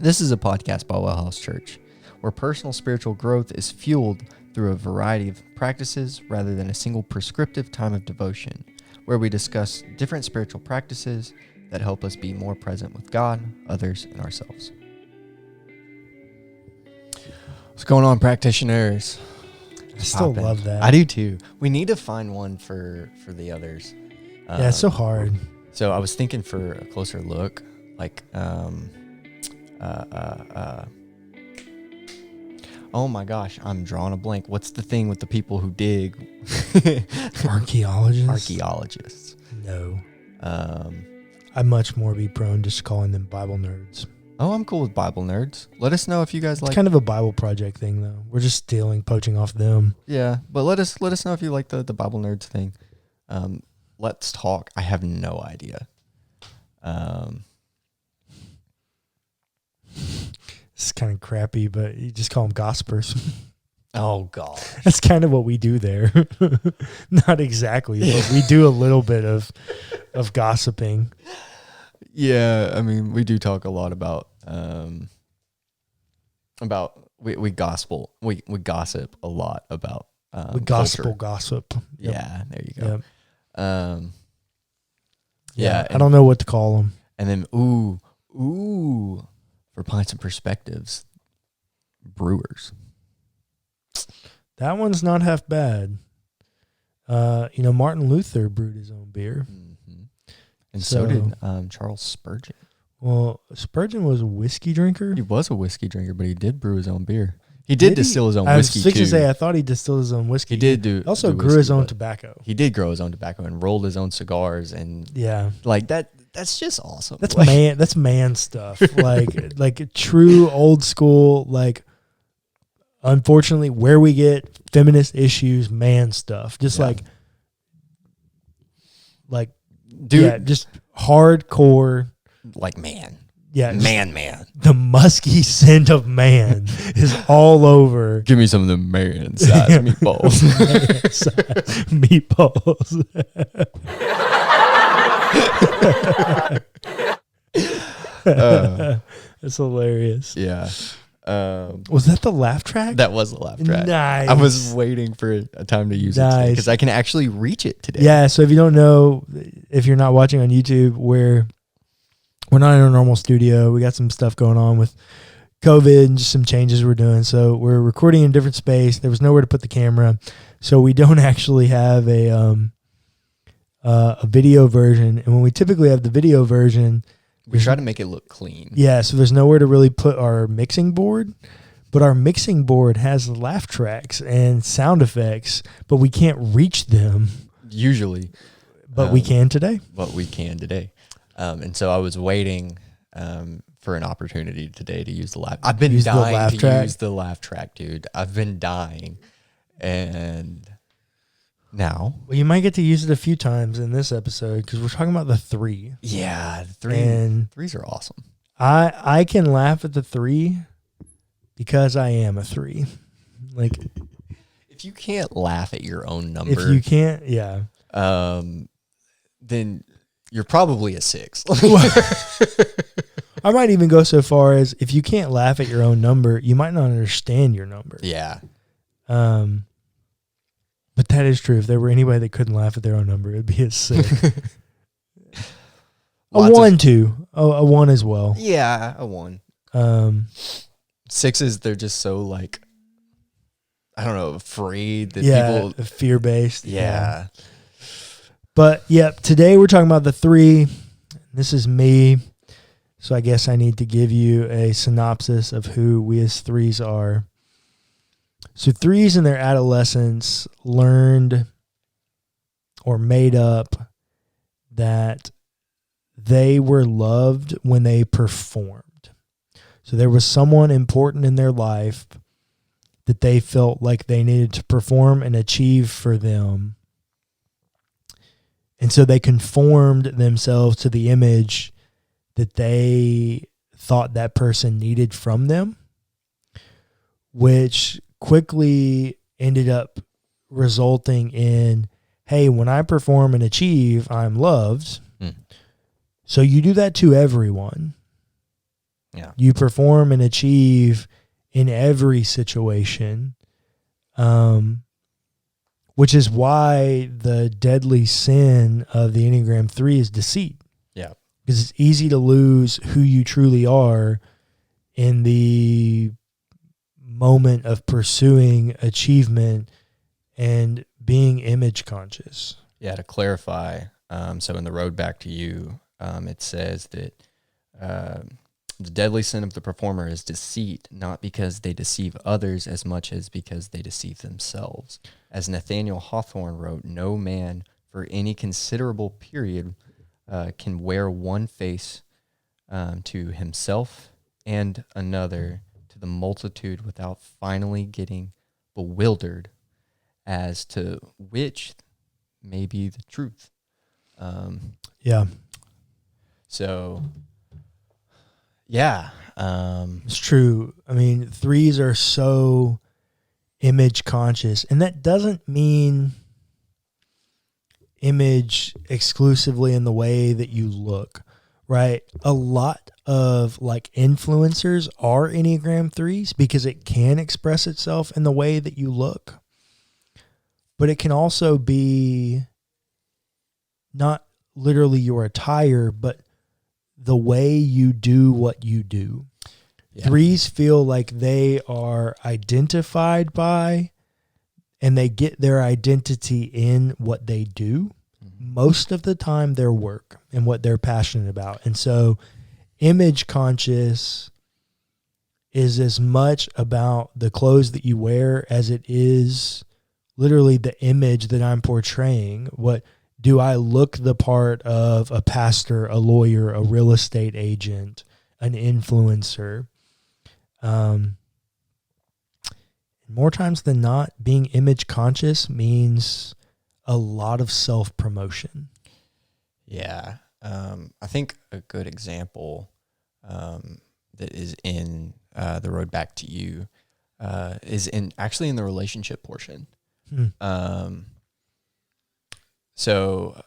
This is a podcast by WellHouse Church, where personal spiritual growth is fueled through a variety of practices rather than a single prescriptive time of devotion, where we discuss different spiritual practices that help us be more present with God, others, and ourselves. What's going on, practitioners? I still love that. I do too. We need to find one for the others. Yeah, it's so hard. So I was thinking for a closer look, like, oh my gosh, I'm drawing a blank. What's the thing with the people who dig? Archaeologists? Archaeologists. No. I'd much more be prone to just calling them Bible nerds. Oh, I'm cool with Bible nerds. Let us know if you guys It's like. kind of a Bible project thing, though. We're just poaching off them. Yeah, but let us know if you like the Bible nerds thing. Let's talk. I have no idea. It's kind of crappy, but you just call them gossipers. Oh God, That's kind of what we do there. Not exactly, but we do a little bit of gossiping. yeah. I mean, we do talk a lot about we gossip a lot about We gospel culture. gossip. Yep. Yeah, there you go. Yep. Yeah, I don't know what to call them. And then ooh, for pints and perspectives, brewers. That one's not half bad. Martin Luther brewed his own beer. Mm-hmm. And so did Charles Spurgeon. Well, Spurgeon was a whiskey drinker. He was a whiskey drinker, but he did brew his own beer. He did distill his own I was whiskey fixing too. to say I thought he distilled his own whiskey. He did do. Also do grew his whiskey, own but tobacco. He did grow his own tobacco and rolled his own cigars, and Yeah. like that. That's just awesome. That's man. That's man stuff. like true old school. Like, unfortunately, where we get feminist issues, man stuff. Just Yeah. like, dude. yeah, just hardcore. Like man. Yeah, just Man. the musky scent of man is all over. Give me some of the man-sized meatballs. Meatballs. That's hilarious. Yeah. Was that the laugh track? That was a laugh track. Nice. I was waiting for a time to use it today because I can actually reach it today. Yeah, so if you don't know, if you're not watching on YouTube, we're not in our normal studio. We got some stuff going on with COVID and just some changes we're doing. So we're recording in a different space. There was nowhere to put the camera. So we don't actually have a video version. And when we typically have the video version, We try to make it look clean. yeah, so there's nowhere to really put our mixing board. But our mixing board has laugh tracks and sound effects, but we can't reach them. Usually. But we can today. But we can today. And so I was waiting for an opportunity today to use the laugh. I've been dying to use the laugh track, dude. I've been dying. And now. Well, you might get to use it a few times in this episode because we're talking about the 3. Yeah, threes are awesome. I can laugh at the 3 because I am a 3. Like, if you can't laugh at your own number, if you can't, yeah. Then you're probably a 6. I might even go so far as if you can't laugh at your own number, you might not understand your number. Yeah. But that is true. If there were anybody that couldn't laugh at their own number, it'd be a 6. A 1 too. Oh, a 1 as well. Yeah, a 1. 6s, they're just so like, I don't know, afraid that people. Fear-based. Yeah. But today we're talking about the 3. This is me. So I guess I need to give you a synopsis of who we as 3s are. So 3s in their adolescence learned or made up that they were loved when they performed. So there was someone important in their life that they felt like they needed to perform and achieve for them. And so they conformed themselves to the image that they thought that person needed from them, which quickly ended up resulting in, hey, when I perform and achieve, I'm loved. So you do that to everyone. Yeah. You perform and achieve in every situation, which is why the deadly sin of the Enneagram 3 is deceit. Yeah. Because it's easy to lose who you truly are in the moment of pursuing achievement and being image conscious. Yeah, to clarify, so in the road back to you, it says that the deadly sin of the performer is deceit, not because they deceive others as much as because they deceive themselves. As Nathaniel Hawthorne wrote, no man for any considerable period can wear one face to himself and another to the multitude without finally getting bewildered as to which may be the truth. Yeah. So, yeah. It's true. I mean, threes are so image conscious, and that doesn't mean image exclusively in the way that you look, right? A lot of like influencers are Enneagram threes because it can express itself in the way that you look, but it can also be not literally your attire, but the way you do what you do. Yeah. Threes feel like they are identified by, and they get their identity in what they do. Mm-hmm. Most of the time, their work and what they're passionate about. And so image conscious is as much about the clothes that you wear as it is literally the image that I'm portraying. What do I look the part of a pastor, a lawyer, a real estate agent, an influencer? More times than not, being image conscious means a lot of self-promotion. Yeah. I think a good example that is in the road back to you is actually in the relationship portion. So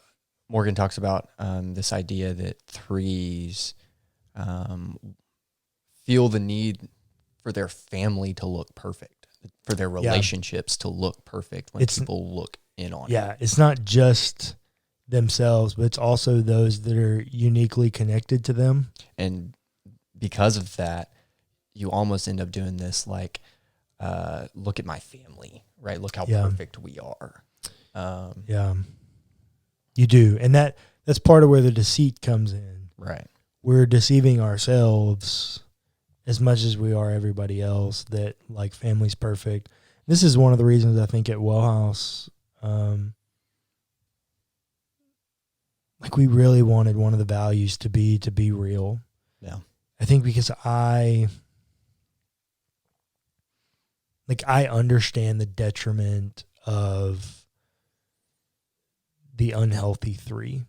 Morgan talks about this idea that threes feel the need for their family to look perfect, for their relationships to look perfect when people look in on it. Yeah, it's not just themselves, but it's also those that are uniquely connected to them. And because of that, you almost end up doing this like, look at my family, right? Look how perfect we are. You do. And that's part of where the deceit comes in. Right. We're deceiving ourselves as much as we are everybody else, that like family's perfect. This is one of the reasons I think at WellHouse, like we really wanted one of the values to be real. Yeah. I think because I understand the detriment of the unhealthy three,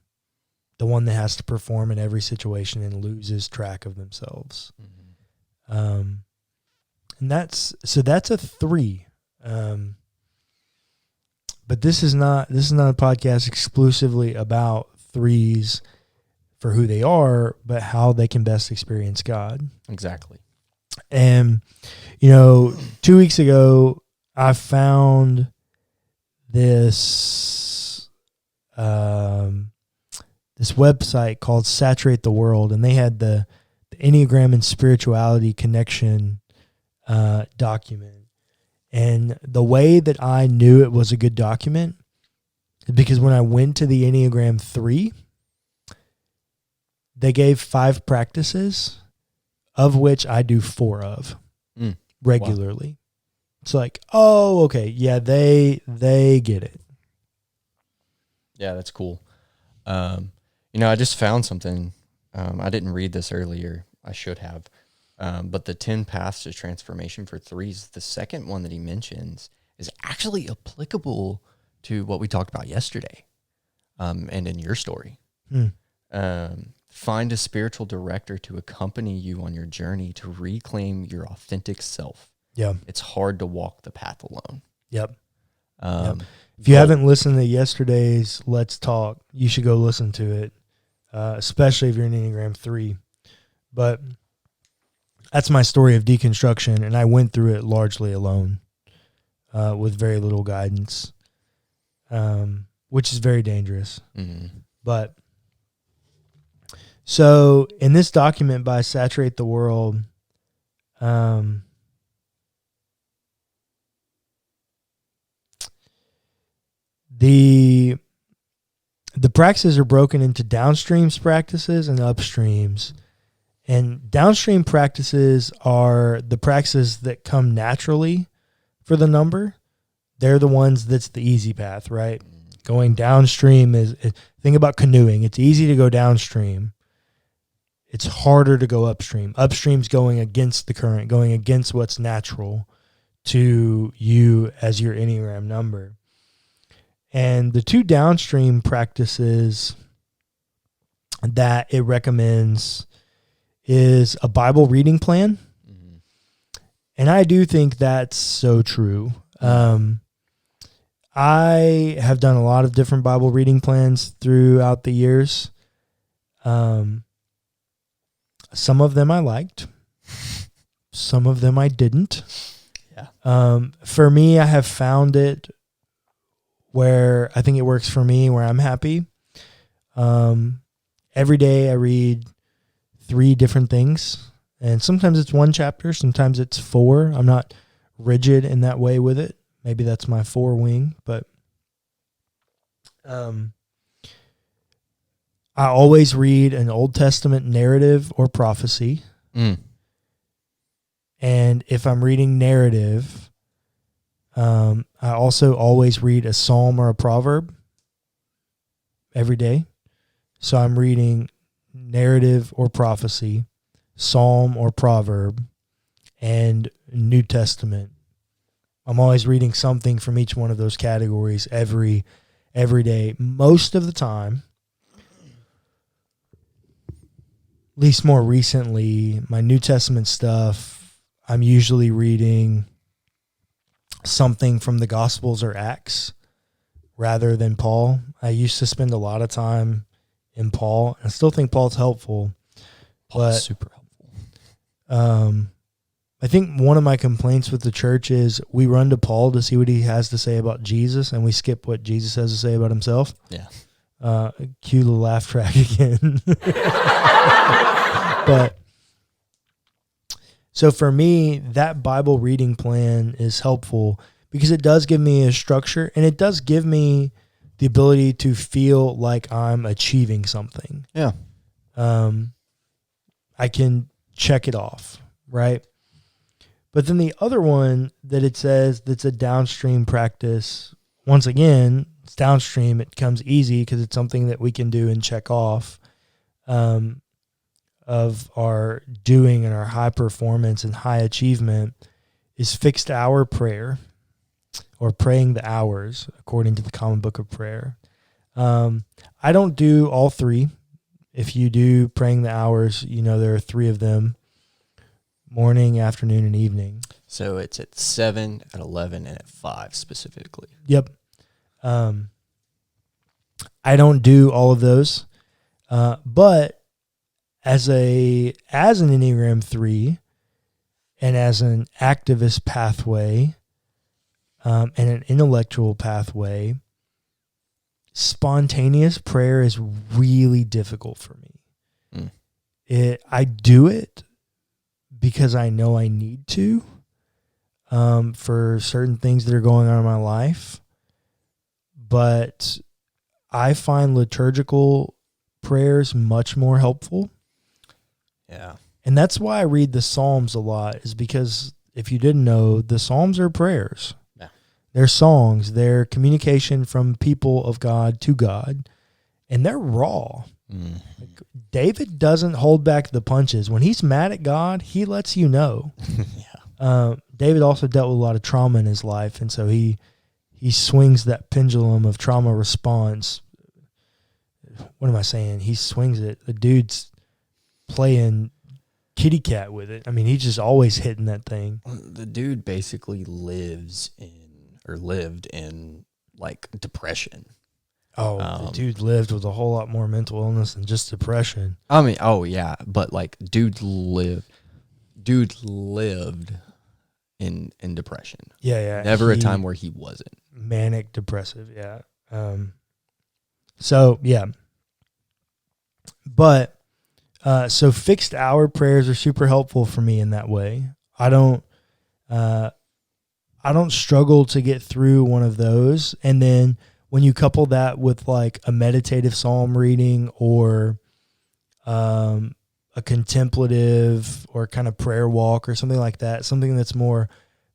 the one that has to perform in every situation and loses track of themselves. Mm-hmm. And that's a three. But this is not a podcast exclusively about threes for who they are, but how they can best experience God. Exactly. And, 2 weeks ago, I found this this website called Saturate the World, and they had the Enneagram and Spirituality Connection document. And the way that I knew it was a good document is because when I went to the Enneagram 3, they gave 5 practices, of which I do 4 of regularly. Wow. It's like, oh, okay, yeah, they get it. Yeah, that's cool. I just found something. I didn't read this earlier. I should have. But the 10 paths to transformation for threes, the second one that he mentions, is actually applicable to what we talked about yesterday, and in your story. Find a spiritual director to accompany you on your journey to reclaim your authentic self. Yeah. It's hard to walk the path alone. Yep. If you haven't listened to yesterday's Let's Talk, you should go listen to it, especially if you're an Enneagram 3. But that's my story of deconstruction, and I went through it largely alone, with very little guidance, which is very dangerous. Mm-hmm. But so in this document by Saturate the World, the practices are broken into downstreams practices and upstreams. And downstream practices are the practices that come naturally for the number. They're the ones that's the easy path, right? Going downstream think about canoeing. It's easy to go downstream. It's harder to go upstream. Upstream's going against the current, going against what's natural to you as your Enneagram number. And the two downstream practices that it recommends is a Bible reading plan. Mm-hmm. And I do think that's so true. I have done a lot of different Bible reading plans throughout the years. Some of them I liked. Some of them I didn't. Yeah. For me, I have found it where I think it works for me, where I'm happy. Every day I read 3 different things, and sometimes it's 1 chapter, sometimes it's 4. I'm not rigid in that way with it. Maybe that's my 4 wing, but I always read an Old Testament narrative or prophecy. Mm. And if I'm reading narrative, I also always read a psalm or a proverb every day. So I'm reading narrative or prophecy, psalm or proverb, and New Testament. I'm always reading something from each one of those categories every day. Most of the time, at least more recently, my New Testament stuff, I'm usually reading something from the Gospels or Acts rather than Paul. I used to spend a lot of time in Paul. I still think Paul's helpful. Paul's super helpful. I think one of my complaints with the church is we run to Paul to see what he has to say about Jesus, and we skip what Jesus has to say about himself. Yeah. Cue the laugh track again. But so for me, that Bible reading plan is helpful because it does give me a structure, and it does give me the ability to feel like I'm achieving something. Yeah. I can check it off, right? But then the other one that it says that's a downstream practice, once again, it's downstream. It comes easy because it's something that we can do and check off of our doing and our high performance and high achievement is fixed hour prayer, or praying the hours according to the Common Book of Prayer. I don't do all 3. If you do praying the hours, you know there are 3 of them: morning, afternoon, and evening. So it's at 7, at 11, and at 5 specifically. Yep. I don't do all of those, but as an Enneagram 3 and as an activist pathway and an intellectual pathway, spontaneous prayer is really difficult for me. I do it because I know I need to for certain things that are going on in my life. But I find liturgical prayers much more helpful. Yeah. And that's why I read the Psalms a lot, is because if you didn't know, the Psalms are prayers. Yeah. They're songs. They're communication from people of God to God. And they're raw. Mm. Like, David doesn't hold back the punches. When he's mad at God, he lets you know. Yeah. David also dealt with a lot of trauma in his life, and so he swings that pendulum of trauma response. What am I saying? He swings it. The dude's playing kitty cat with it. I mean, he's just always hitting that thing. The dude basically lived in like depression. Oh, the dude lived with a whole lot more mental illness than just depression. I mean, oh yeah, but like dude Dude lived in depression. Yeah. Never a time where he wasn't. Manic depressive, yeah. So, yeah. But, so fixed hour prayers are super helpful for me in that way. I don't struggle to get through one of those. And then when you couple that with like a meditative psalm reading or a contemplative or kind of prayer walk or something like that, something that's more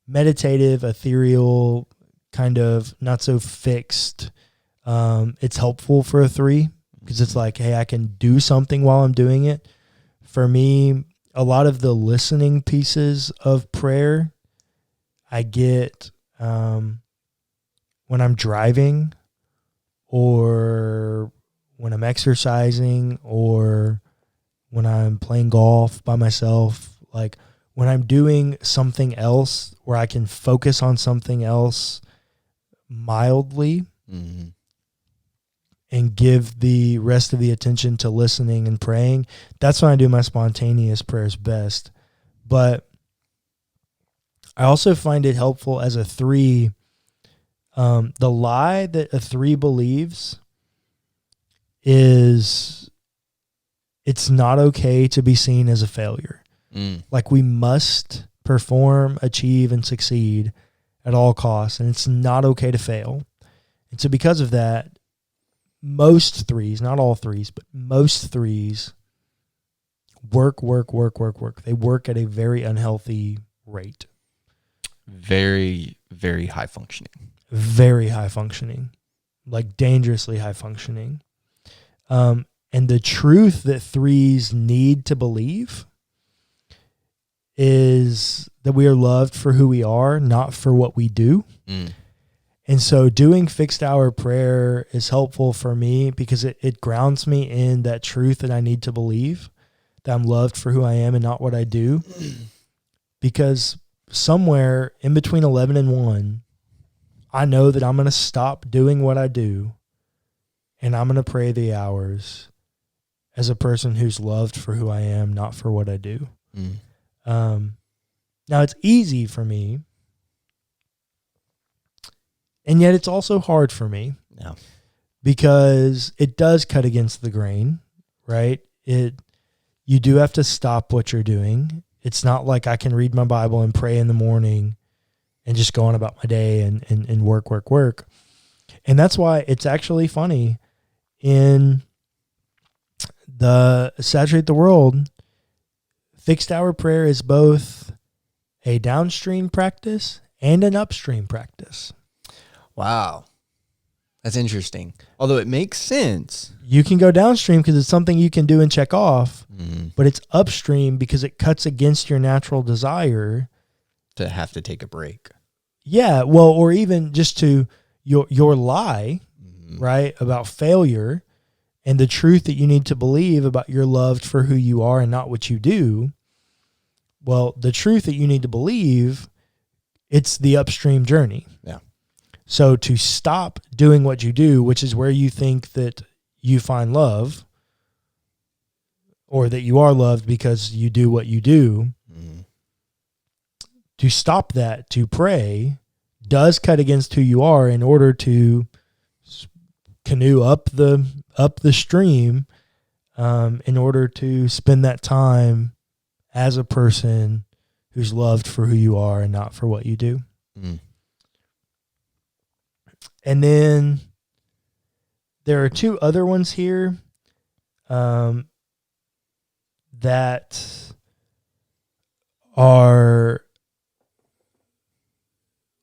meditative, ethereal, kind of not so fixed, it's helpful for a 3 because it's like, hey, I can do something while I'm doing it. For me, a lot of the listening pieces of prayer I get when I'm driving or when I'm exercising or when I'm playing golf by myself, like when I'm doing something else where I can focus on something else mildly and give the rest of the attention to listening and praying, that's when I do my spontaneous prayers best. But I also find it helpful as a 3. The lie that a 3 believes is it's not okay to be seen as a failure. Like we must perform, achieve, and succeed at all costs, and it's not okay to fail. And so because of that, most 3s, not all 3s, but most 3s work. They work at a very unhealthy rate. Very, very high functioning. Very high functioning, like dangerously high functioning. And the truth that 3s need to believe is that we are loved for who we are, not for what we do. And so doing fixed hour prayer is helpful for me because it grounds me in that truth that I need to believe, that I'm loved for who I am and not what I do. Because somewhere in between 11 and 1, I know that I'm going to stop doing what I do and I'm going to pray the hours as a person who's loved for who I am, not for what I do. Now it's easy for me, and yet it's also hard for me because it does cut against the grain, right? You do have to stop what you're doing. It's not like I can read my Bible and pray in the morning and just go on about my day and work. And that's why it's actually funny in the Saturate the World, fixed hour prayer is both a downstream practice and an upstream practice. Wow. That's interesting. Although it makes sense. You can go downstream because it's something you can do and check off, but it's upstream because it cuts against your natural desire to have to take a break. Yeah, well, or even just to your lie, right, about failure and the truth that you need to believe about you're loved for who you are and not what you do. Well, the truth that you need to believe, it's the upstream journey. Yeah. So to stop doing what you do, which is where you think that you find love, or that you are loved because you do what you do, to stop that, to pray, does cut against who you are in order to canoe up the stream, in order to spend that time as a person who's loved for who you are and not for what you do. And then there are 2 other ones here that are,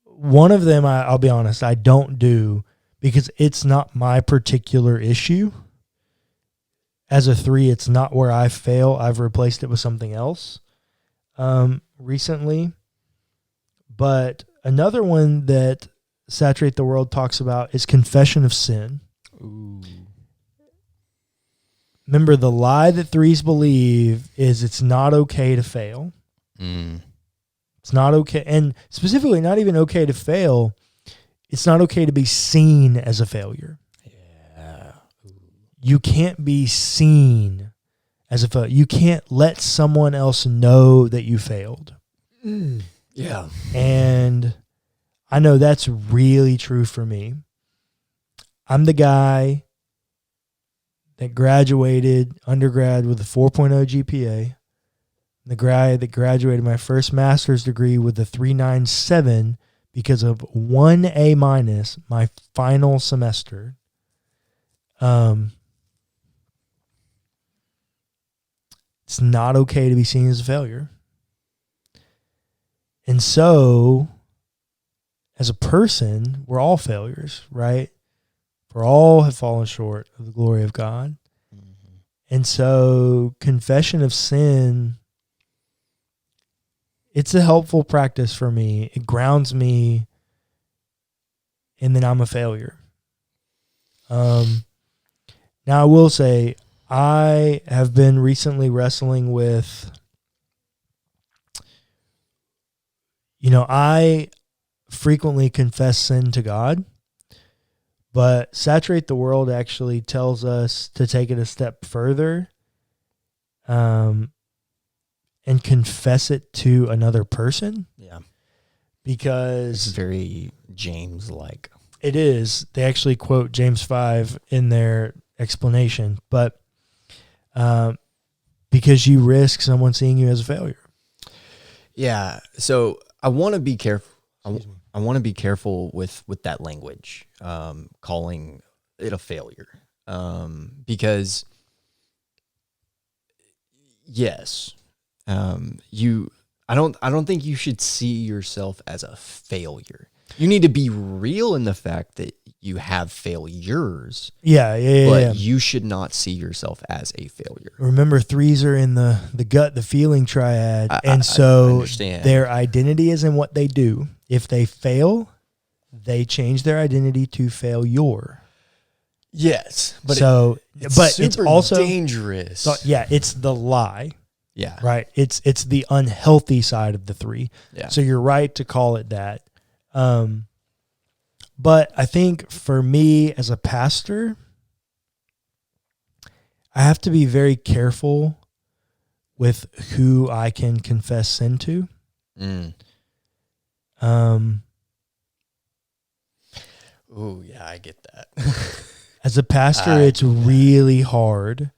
one of them, I'll be honest, I don't do because it's not my particular issue. As a 3, it's not where I fail. I've replaced it with something else recently. But another one that Saturate the World talks about is confession of sin. Ooh. Remember, the lie that 3s believe is it's not okay to fail. It's not okay. And specifically, not even okay to fail. It's not okay to be seen as a failure. Yeah. You can't be seen as a failure. You can't let someone else know that you failed. Yeah. And I know that's really true for me. I'm the guy that graduated undergrad with a 4.0 GPA. The guy that graduated my first master's degree with a 3.97 because of 1 A- my final semester. It's not okay to be seen as a failure. And so, as a person, we're all failures, right? For all have fallen short of the glory of God. Mm-hmm. And so, confession of sin, it's a helpful practice for me. It grounds me in that I'm a failure. Now, I will say, I have been recently wrestling with, I frequently confess sin to God, but Saturate the World actually tells us to take it a step further and confess it to another person. Yeah. Because it's very James-like. It is. They actually quote James 5 in their explanation, but because you risk someone seeing you as a failure. Yeah. So I want to be careful. I want to be careful with that language, calling it a failure, because yes, I don't think you should see yourself as a failure. You need to be real in the fact that you have failures. Yeah. You should not see yourself as a failure. Remember, threes are in the gut, the feeling triad. I so understand. Their identity is in what they do. If they fail, they change their identity to failure. Yes. But it's also dangerous. So, it's the lie. Yeah. Right. It's the unhealthy side of the three. Yeah. So you're right to call it that. But I think for me as a pastor, I have to be very careful with who I can confess sin to. Oh yeah, I get that. As a pastor, it's really hard.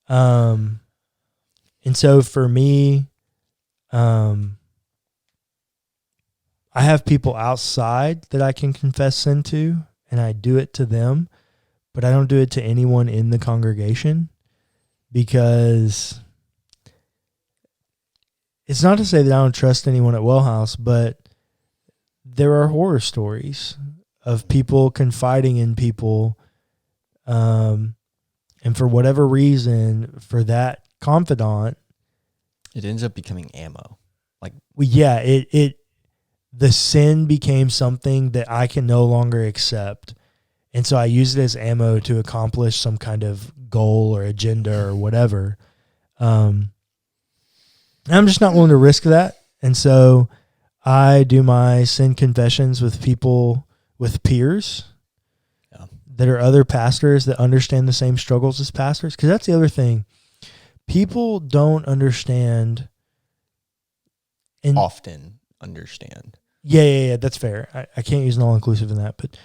And so for me, I have people outside that I can confess sin to, and I do it to them, but I don't do it to anyone in the congregation, because it's not to say that I don't trust anyone at WellHouse, but there are horror stories of people confiding in people, and for whatever reason, for that confidant, it ends up becoming ammo. The sin became something that I can no longer accept. And so I use it as ammo to accomplish some kind of goal or agenda or whatever. I'm just not willing to risk that. And so I do my sin confessions with people, with peers that are other pastors that understand the same struggles as pastors. Because that's the other thing. People don't understand. And often understand. Yeah, that's fair. I can't use an all-inclusive in that, but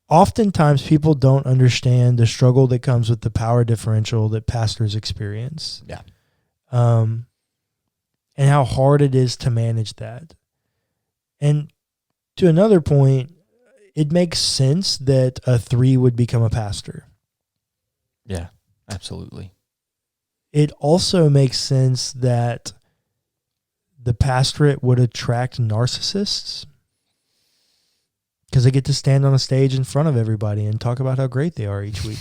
oftentimes people don't understand the struggle that comes with the power differential that pastors experience. Yeah. And how hard it is to manage that. And to another point, it makes sense that a 3 would become a pastor. Yeah, absolutely. It also makes sense that the pastorate would attract narcissists because they get to stand on a stage in front of everybody and talk about how great they are each week.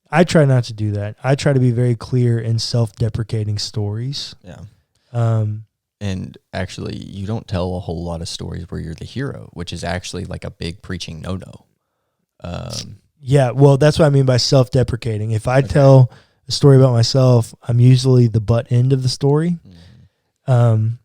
I try not to do that. I try to be very clear in self-deprecating stories. Yeah. And actually, you don't tell a whole lot of stories where you're the hero, which is actually like a big preaching no-no. Yeah, well, that's what I mean by self-deprecating. If I tell a story about myself, I'm usually the butt end of the story. And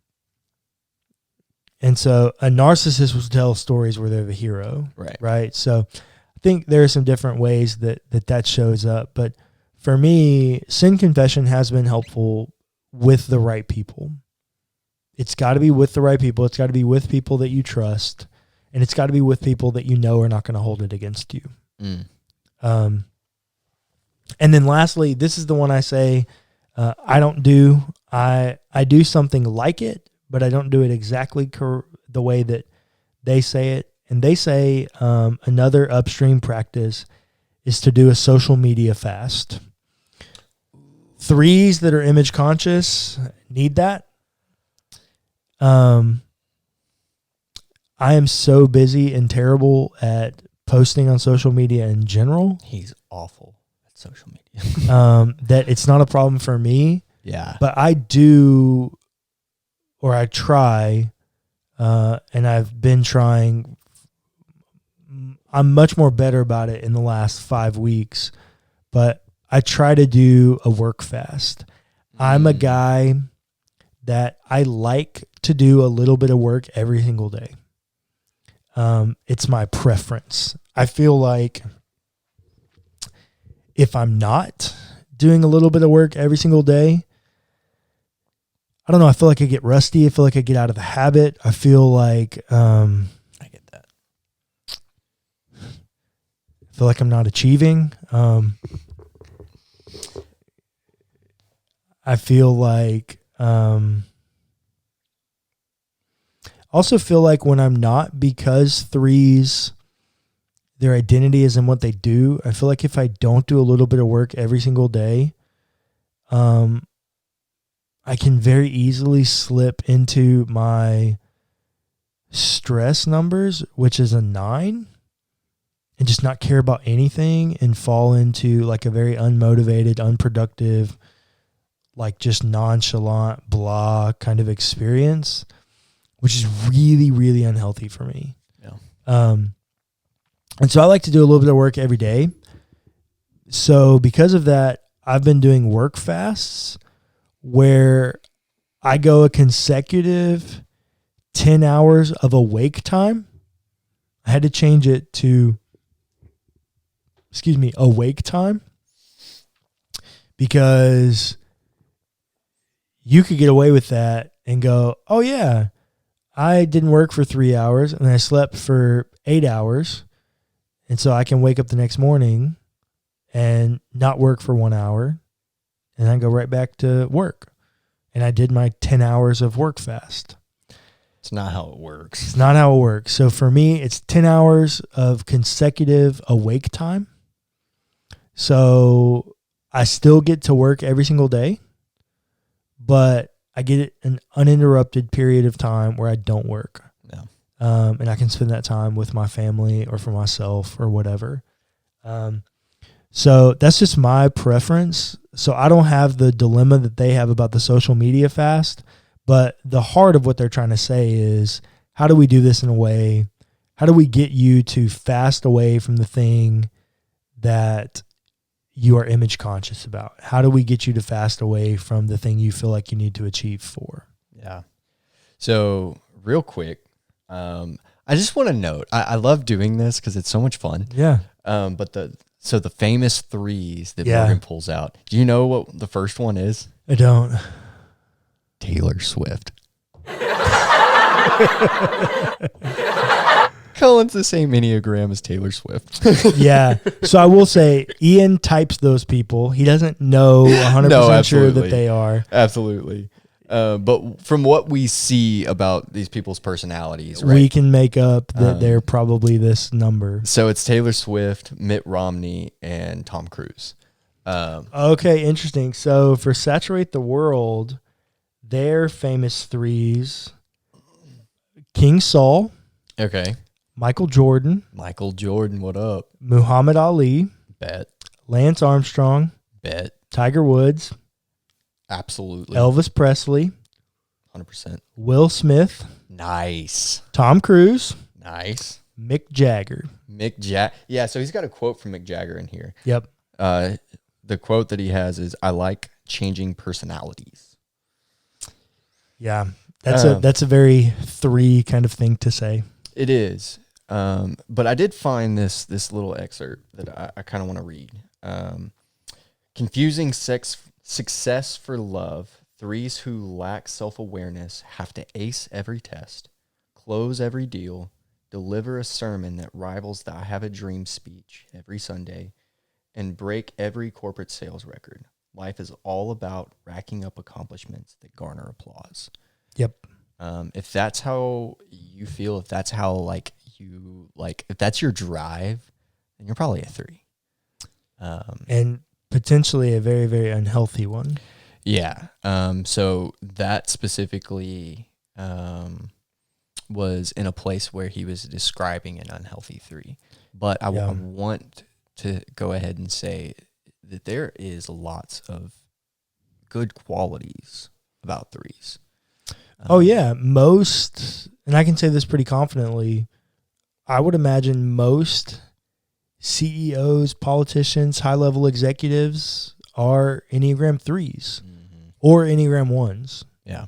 so a narcissist will tell stories where they're the hero. Right. Right. So I think there are some different ways that shows up. But for me, sin confession has been helpful with the right people. It's got to be with the right people. It's got to be with people that you trust, and it's got to be with people that you know are not going to hold it against you. And then lastly, this is the one I say I don't do. I do something like it, but I don't do it exactly the way that they say it. And they say another upstream practice is to do a social media fast. Threes that are image conscious need that. I am so busy and terrible at posting on social media in general. He's awful at social media. That it's not a problem for me. Yeah. But I do, or I try, and I've been trying. I'm much more better about it in the last 5 weeks, but I try to do a work fast. I'm a guy that I like to do a little bit of work every single day. It's my preference. I feel like if I'm not doing a little bit of work every single day, I don't know, I feel like I get rusty. I feel like I get out of the habit. I feel like I get that. I feel like I'm not achieving. I feel like also feel like when I'm not, because threes, their identity is in what they do. I feel like if I don't do a little bit of work every single day, I can very easily slip into my stress numbers, which is a 9, and just not care about anything and fall into like a very unmotivated, unproductive, like just nonchalant, blah kind of experience, which is really, really unhealthy for me. Yeah. And so I like to do a little bit of work every day. So because of that, I've been doing work fasts where I go a consecutive 10 hours of awake time. I had to change it to, awake time, because you could get away with that and go, oh yeah, I didn't work for 3 hours and I slept for 8 hours. And so I can wake up the next morning and not work for 1 hour and then go right back to work. And I did my 10 hours of work fast. It's not how it works. It's not how it works. So for me, it's 10 hours of consecutive awake time. So I still get to work every single day, but I get an uninterrupted period of time where I don't work. Yeah. And I can spend that time with my family or for myself or whatever. So that's just my preference. So I don't have the dilemma that they have about the social media fast, but the heart of what they're trying to say is, how do we do this in a way? How do we get you to fast away from the thing that you are image conscious about? How do we get you to fast away from the thing you feel like you need to achieve for? Yeah. So real quick, I just want to note, I love doing this because it's so much fun. Yeah. But the famous threes that Morgan pulls out, do you know what the first one is? I don't. Taylor Swift. Cullen's the same Enneagram as Taylor Swift. Yeah. So I will say, Ian types those people. He doesn't know 100% sure that they are. Absolutely. But from what we see about these people's personalities, right? We can make up that they're probably this number. So it's Taylor Swift, Mitt Romney, and Tom Cruise. Okay, interesting. So for Saturate the World, their famous threes: King Saul. Okay. Michael Jordan. Michael Jordan, what up? Muhammad Ali. Bet. Lance Armstrong. Bet. Tiger Woods. Absolutely. Elvis Presley. 100%. Will Smith. Nice. Tom Cruise. Nice. Mick Jagger. Yeah, so he's got a quote from Mick Jagger in here. Yep. The quote that he has is, "I like changing personalities." Yeah. That's a very three kind of thing to say. It is. But I did find this little excerpt that I kind of want to read. Confusing success for love. Threes who lack self-awareness have to ace every test, close every deal, deliver a sermon that rivals the I Have a Dream speech every Sunday, and break every corporate sales record. Life is all about racking up accomplishments that garner applause. Yep. If that's how you feel, if that's how if that's your drive, then you're probably a 3. And potentially a very, very unhealthy one. Yeah. So that specifically was in a place where he was describing an unhealthy 3. But I want to go ahead and say that there is lots of good qualities about 3s. Most, and I can say this pretty confidently, I would imagine most CEOs, politicians, high-level executives are Enneagram 3s or Enneagram 1s. Yeah.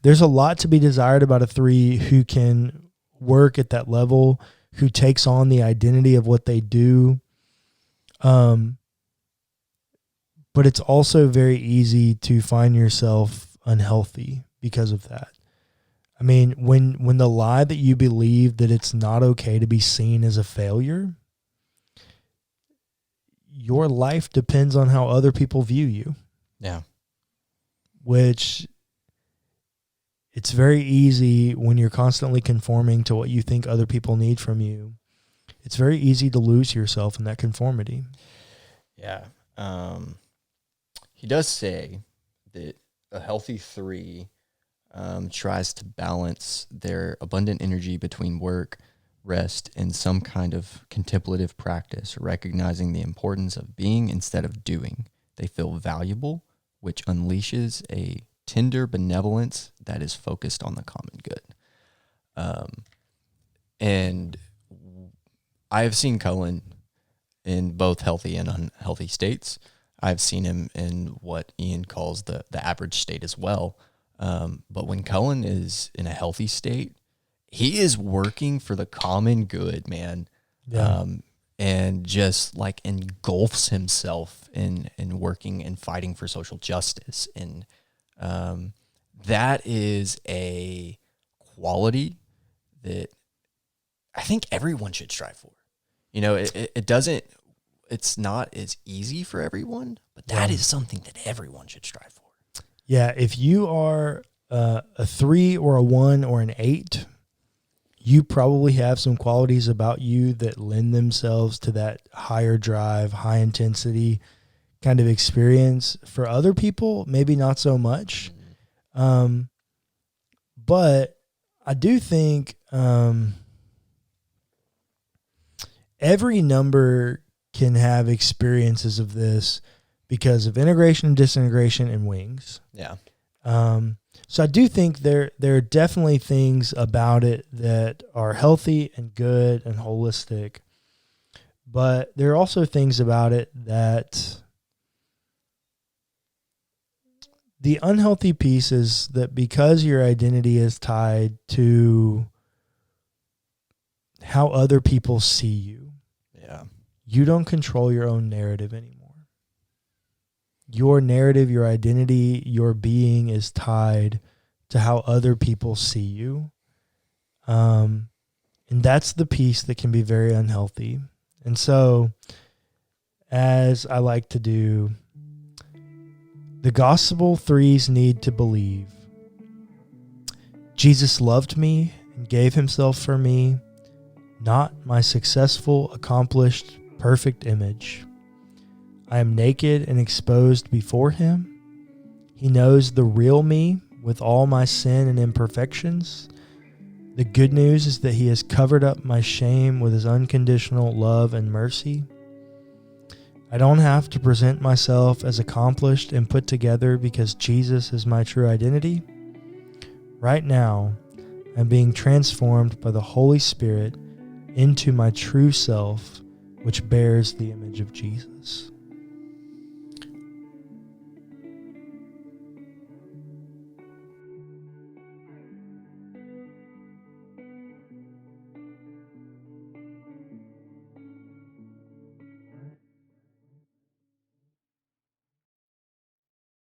There's a lot to be desired about a 3 who can work at that level, who takes on the identity of what they do. But it's also very easy to find yourself unhealthy because of that. I mean, when the lie that you believe that it's not okay to be seen as a failure, your life depends on how other people view you. Yeah. Which it's very easy when you're constantly conforming to what you think other people need from you. It's very easy to lose yourself in that conformity. Yeah. He does say that a healthy 3 tries to balance their abundant energy between work, rest, and some kind of contemplative practice, recognizing the importance of being instead of doing. They feel valuable, which unleashes a tender benevolence that is focused on the common good. And I have seen Cullen in both healthy and unhealthy states. I've seen him in what Ian calls the average state as well. But when Cullen is in a healthy state, he is working for the common good, man. Yeah. And just like engulfs himself in working and fighting for social justice. And that is a quality that I think everyone should strive for. You know, it's not as easy for everyone, but that is something that everyone should strive for. Yeah, if you are a 3 or a 1 or an 8, you probably have some qualities about you that lend themselves to that higher drive, high intensity kind of experience. For other people, maybe not so much. But I do think every number can have experiences of this because of integration, disintegration, and wings. Yeah. So I do think there are definitely things about it that are healthy and good and holistic, but there are also things about it that the unhealthy piece is that because your identity is tied to how other people see you, you don't control your own narrative anymore. Your narrative, your identity, your being is tied to how other people see you. And that's the piece that can be very unhealthy. And so, as I like to do, the gospel 3s need to believe. Jesus loved me and gave himself for me, not my successful, accomplished, perfect image. I am naked and exposed before him. He knows the real me with all my sin and imperfections. The good news is that he has covered up my shame with his unconditional love and mercy. I don't have to present myself as accomplished and put together because Jesus is my true identity. Right now, I'm being transformed by the Holy Spirit into my true self, which bears the image of Jesus.